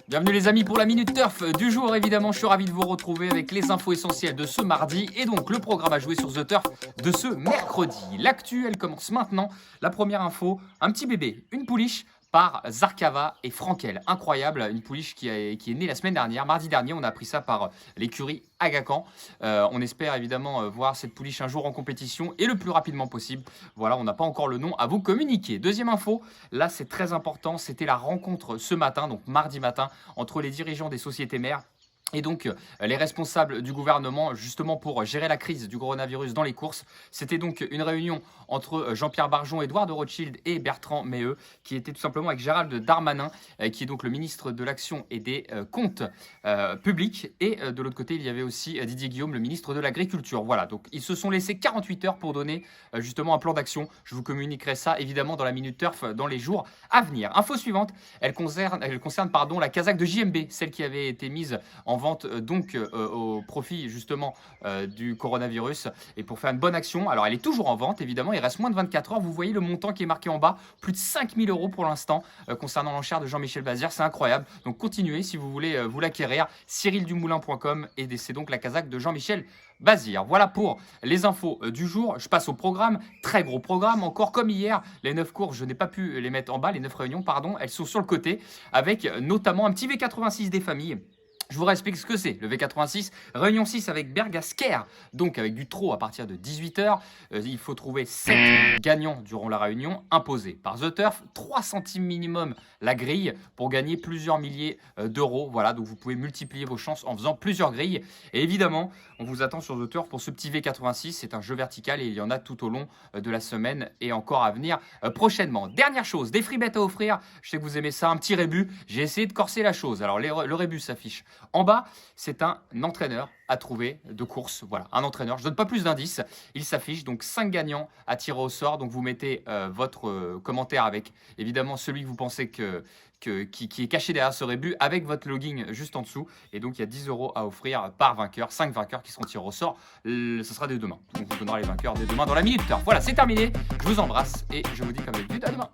Bienvenue les amis pour la Minute Turf du jour. Évidemment, je suis ravi de vous retrouver avec les infos essentielles de ce mardi et donc le programme à jouer sur The Turf de ce mercredi. L'actu, elle commence maintenant. La première info, un petit bébé, une pouliche par Zarkava et Frankel. Incroyable, une pouliche qui est née la semaine dernière, mardi dernier. On a appris ça par l'écurie Agacan. On espère évidemment voir cette pouliche un jour en compétition et le plus rapidement possible. Voilà, on n'a pas encore le nom à vous communiquer. Deuxième info, là c'est très important, c'était la rencontre ce matin, donc mardi matin, entre les dirigeants des sociétés mères et donc les responsables du gouvernement justement pour gérer la crise du coronavirus dans les courses. C'était donc une réunion entre Jean-Pierre Barjon, Édouard de Rothschild et Bertrand Maheu, qui était tout simplement avec Gérald Darmanin, qui est donc le ministre de l'Action et des Comptes publics. Et de l'autre côté, il y avait aussi Didier Guillaume, le ministre de l'Agriculture. Voilà, donc ils se sont laissés 48 heures pour donner justement un plan d'action. Je vous communiquerai ça évidemment dans la Minute Turf dans les jours à venir. Info suivante, elle concerne la casaque de JMB, celle qui avait été mise en vente donc au profit justement du coronavirus et pour faire une bonne action. Alors elle est toujours en vente évidemment, il reste moins de 24 heures. Vous voyez le montant qui est marqué en bas, plus de 5000 € pour l'instant concernant l'enchère de Jean-Michel Bazir, c'est incroyable. Donc continuez si vous voulez vous l'acquérir, cyrildumoulin.com, et c'est donc la casaque de Jean-Michel Bazir. Voilà pour les infos du jour. Je passe au programme, très gros programme encore comme hier. Les 9 courses, je n'ai pas pu les mettre en bas, les 9 réunions pardon, elles sont sur le côté avec notamment un petit V86 des familles. Je vous explique ce que c'est, le V86, réunion 6 avec Bergasker, donc avec du trot à partir de 18h. Il faut trouver 7 gagnants durant la réunion, imposés par The Turf, 3 centimes minimum la grille pour gagner plusieurs milliers d'euros. Voilà, donc vous pouvez multiplier vos chances en faisant plusieurs grilles. Et évidemment, on vous attend sur The Turf pour ce petit V86, c'est un jeu vertical et il y en a tout au long de la semaine et encore à venir prochainement. Dernière chose, des free bets à offrir, je sais que vous aimez ça, un petit rébut, j'ai essayé de corser la chose. Alors le rébut s'affiche en bas, c'est un entraîneur à trouver de course. Voilà, un entraîneur. Je ne donne pas plus d'indices. Il s'affiche donc 5 gagnants à tirer au sort. Donc vous mettez votre commentaire avec évidemment celui que vous pensez qui est caché derrière ce rébut avec votre login juste en dessous. Et donc il y a 10 € à offrir par vainqueur. 5 vainqueurs qui seront tirés au sort. Ce sera dès demain. Donc on vous donnera les vainqueurs dès demain dans la Minute Turf. Voilà, c'est terminé. Je vous embrasse et je vous dis comme d'habitude à demain.